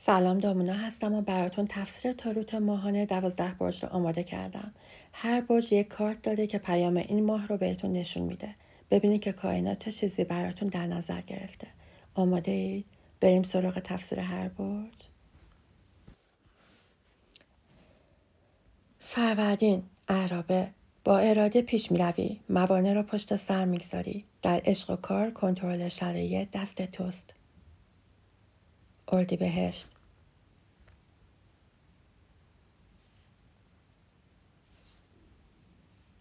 سلام، دامونا هستم و براتون تفسیر تاروت ماهانه 12 برج رو آماده کردم. هر برج یک کارت داره که پیام این ماه رو بهتون نشون میده. ببینید که کائنات چه چیزی براتون در نظر گرفته. آماده اید؟ بریم سراغ تفسیر هر برج. فروردین، عرابه، با اراده پیش میروی، موانع را پشت سر میگذاری. در عشق و کار کنترل شرایط دست توست. اردیبهشت،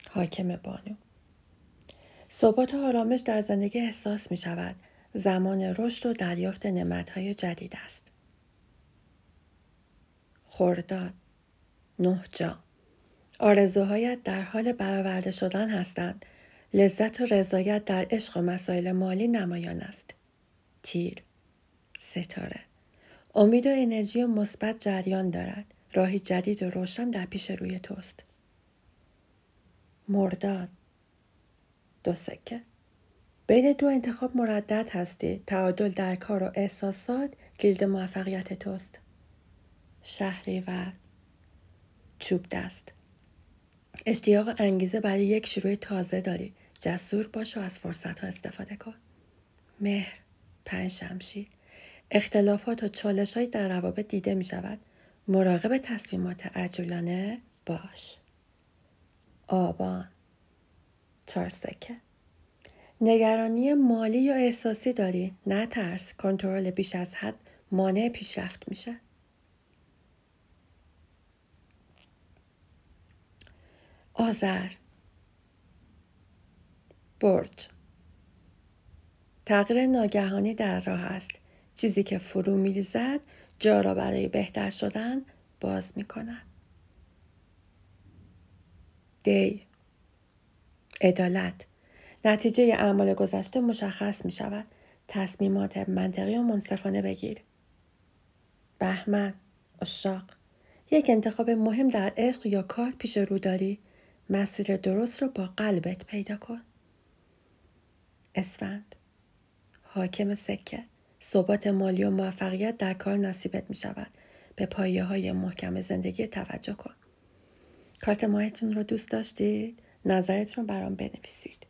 حاکم بانو، ثبات و آرامش در زندگی احساس می شود. زمان رشد و دریافت نعمت‌های جدید است. خرداد، 9 جا، آرزوهایت در حال برآورده شدن هستند. لذت و رضایت در عشق و مسائل مالی نمایان است. تیر، ستاره، امید و انرژی مثبت جریان دارد. راهی جدید و روشن در پیش روی توست. مرداد، 2 سکه، بین دو انتخاب مردد هستی. تعادل در کار و احساسات کلید موفقیت توست. شهریور، چوب دست، اشتیاق و انگیزه برای یک شروع تازه داری. جسور باش و از فرصت ها استفاده کن. مهر، 5 شمشیر، اختلافات و چالش های در روابط دیده می شود. مراقب تصمیمات عجولانه باش. آبان، 4 سکه، نگرانی مالی یا احساسی داری. نه ترس، کنترل بیش از حد مانع پیشرفت میشه. آذر، برج، تغییر ناگهانی در راه است. چیزی که فرو میریزد جا را برای بهتر شدن باز میکند. دی، عدالت، نتیجه اعمال گذشته مشخص می شود. تصمیمات منطقی و منصفانه بگیر. بهمن، عشاق، یک انتخاب مهم در عشق یا کار پیش رو داری. مسیر درست رو با قلبت پیدا کن. اسفند، حاکم سکه، ثبات مالی و موفقیت در کار نصیبت می شود. به پایه های محکم زندگی توجه کن. کارت ماهتون رو دوست داشتید؟ نظرتون رو برام بنویسید.